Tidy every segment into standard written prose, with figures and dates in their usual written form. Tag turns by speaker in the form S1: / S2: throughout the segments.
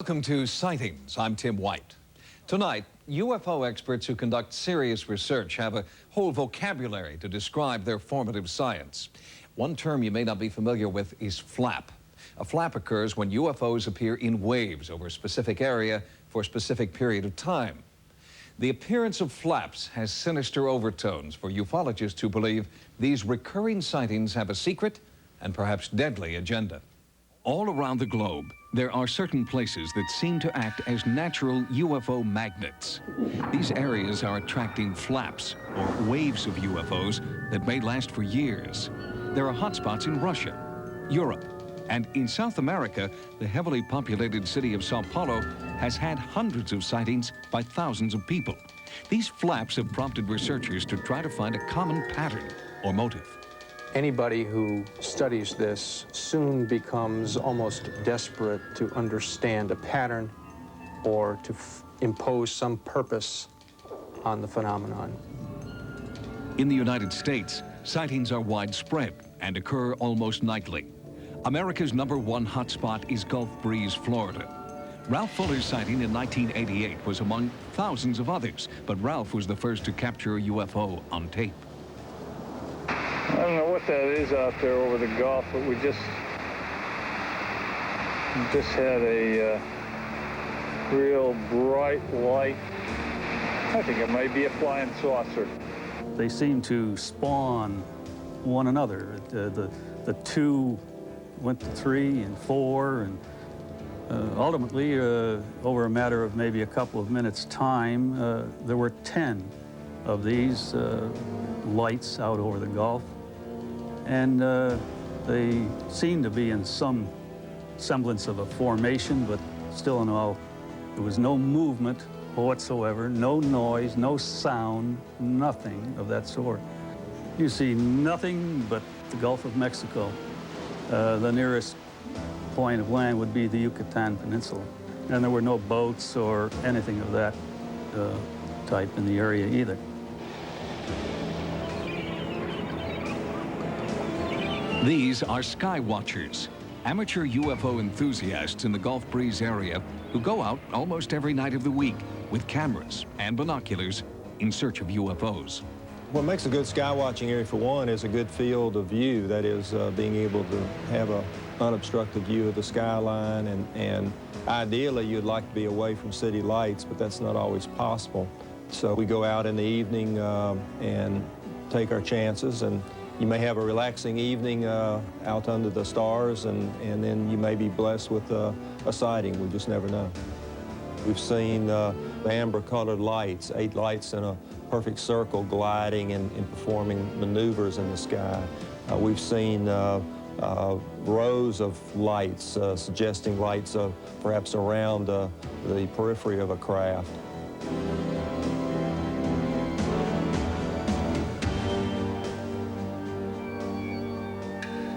S1: Welcome to Sightings. I'm Tim White. Tonight, UFO experts who conduct serious research have a whole vocabulary to describe their formative science. One term you may not be familiar with is flap. A flap occurs when UFOs appear in waves over a specific area for a specific period of time. The appearance of flaps has sinister overtones for ufologists who believe these recurring sightings have a secret and perhaps deadly agenda. All around the globe, there are certain places that seem to act as natural UFO magnets. These areas are attracting flaps, or waves of UFOs, that may last for years. There are hotspots in Russia, Europe, and in South America, the heavily populated city of Sao Paulo has had hundreds of sightings by thousands of people. These flaps have prompted researchers to try to find a common pattern or motive.
S2: Anybody who studies this soon becomes almost desperate to understand a pattern or to impose some purpose on the phenomenon.
S1: In the United States, sightings are widespread and occur almost nightly. America's #1 hotspot is Gulf Breeze, Florida. Ralph Fuller's sighting in 1988 was among thousands of others, but Ralph was the first to capture a UFO on tape.
S3: I don't know what that is out there over the Gulf, but we just had a real bright light. I think it might be a flying saucer.
S4: They seem to spawn one another. The two went to 3 and 4, and ultimately, over a matter of maybe a couple of minutes' time, there were 10 of these lights out over the Gulf. And they seemed to be in some semblance of a formation, but still in all, there was no movement whatsoever, no noise, no sound, nothing of that sort. You see nothing but the Gulf of Mexico. The nearest point of land would be the Yucatan Peninsula. And there were no boats or anything of that type in the area either.
S1: These are sky watchers, amateur UFO enthusiasts in the Gulf Breeze area who go out almost every night of the week with cameras and binoculars in search of UFOs.
S5: What makes a good sky watching area, for one, is a good field of view. That is, being able to have an unobstructed view of the skyline, and ideally you'd like to be away from city lights, but that's not always possible. So we go out in the evening and take our chances, and you may have a relaxing evening out under the stars, and then you may be blessed with a sighting. We just never know. We've seen amber-colored lights, 8 lights in a perfect circle gliding and performing maneuvers in the sky. We've seen rows of lights, suggesting lights perhaps around the periphery of a craft.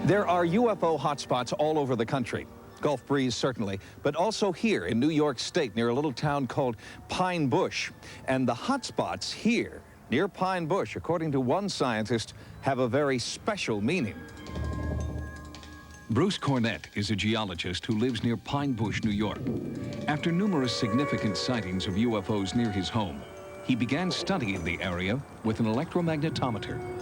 S1: There are UFO hotspots all over the country. Gulf Breeze, certainly, but also here in New York State near a little town called Pine Bush. And the hotspots here near Pine Bush, according to one scientist, have a very special meaning. Bruce Cornet is a geologist who lives near Pine Bush, New York. After numerous significant sightings of UFOs near his home, he began studying the area with an electromagnetometer.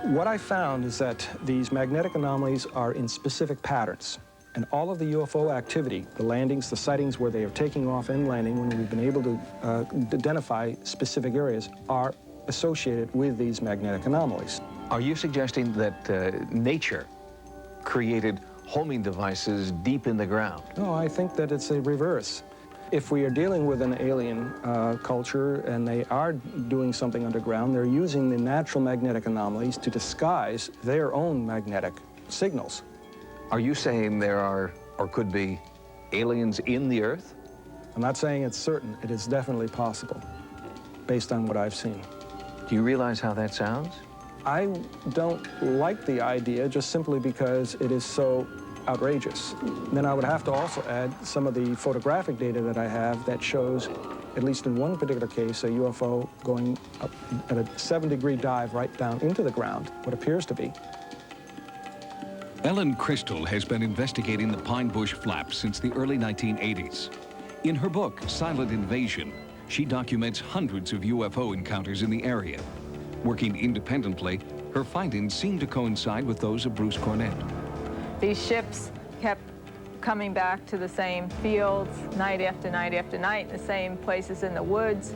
S6: What I found is that these magnetic anomalies are in specific patterns. And all of the UFO activity, the landings, the sightings where they are taking off and landing, when we've been able to identify specific areas, are associated with these magnetic anomalies.
S7: Are you suggesting that nature created homing devices deep in the ground?
S6: No, I think that it's a reverse. If we are dealing with an alien culture and they are doing something underground, they're using the natural magnetic anomalies to disguise their own magnetic signals.
S7: Are you saying there are, or could be, aliens in the Earth?
S6: I'm not saying it's certain. It is definitely possible, based on what I've seen.
S7: Do you realize how that sounds?
S6: I don't like the idea just simply because it is so outrageous. Then I would have to also add some of the photographic data that I have that shows, at least in one particular case, a UFO going up at a 7-degree dive right down into the ground, what appears to be.
S1: Ellen Crystal has been investigating the Pine Bush flap since the early 1980s. In her book, Silent Invasion, she documents hundreds of UFO encounters in the area. Working independently, her findings seem to coincide with those of Bruce Cornet.
S8: These ships kept coming back to the same fields night after night after night, the same places in the woods.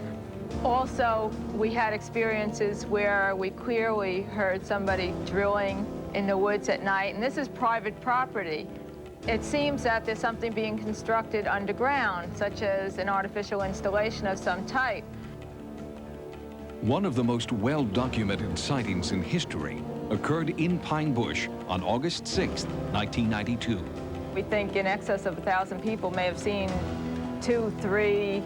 S8: Also, we had experiences where we clearly heard somebody drilling in the woods at night, and this is private property. It seems that there's something being constructed underground, such as an artificial installation of some type.
S1: One of the most well-documented sightings in history occurred in Pine Bush on August 6, 1992.
S8: We think in excess of 1,000 people may have seen 2, 3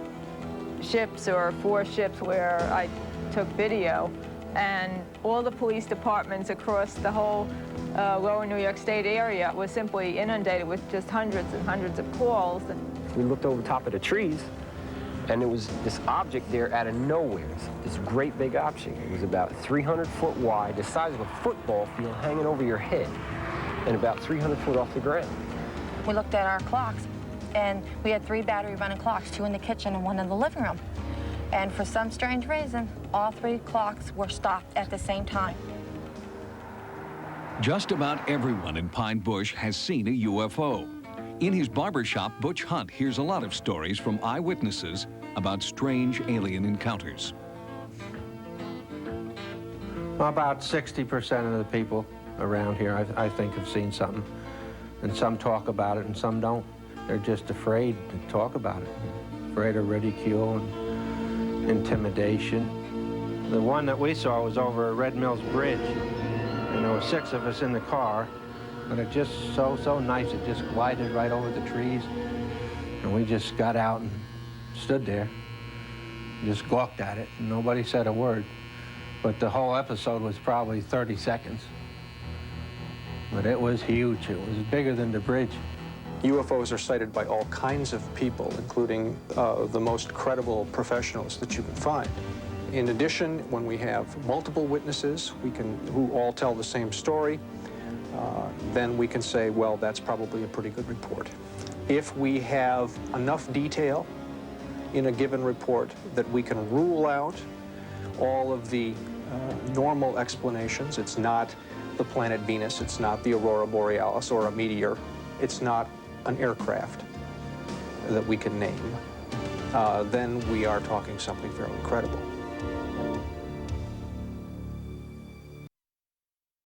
S8: ships or 4 ships where I took video, and all the police departments across the whole lower New York State area was simply inundated with just hundreds and hundreds of calls.
S9: We looked over the top of the trees, and there was this object there out of nowhere, this great big object. It was about 300 foot wide, the size of a football field hanging over your head, and about 300 foot off the ground.
S10: We looked at our clocks, and we had 3 battery-running clocks, 2 in the kitchen and 1 in the living room. And for some strange reason, all 3 clocks were stopped at the same time.
S1: Just about everyone in Pine Bush has seen a UFO. In his barbershop, Butch Hunt hears a lot of stories from eyewitnesses about strange alien encounters.
S2: About 60% of the people around here, I think, have seen something. And some talk about it and some don't. They're just afraid to talk about it. Afraid of ridicule and intimidation. The one that we saw was over Red Mills Bridge. And there were 6 of us in the car. But it just so nice, it just glided right over the trees. And we just got out and stood there, just gawked at it, and nobody said a word. But the whole episode was probably 30 seconds. But it was huge. It was bigger than the bridge. UFOs are cited by all kinds of people, including the most credible professionals that you can find. In addition, when we have multiple witnesses who all tell the same story, then we can say, well, that's probably a pretty good report. If we have enough detail in a given report that we can rule out all of the normal explanations, it's not the planet Venus, it's not the Aurora Borealis or a meteor, it's not an aircraft that we can name, then we are talking something fairly credible.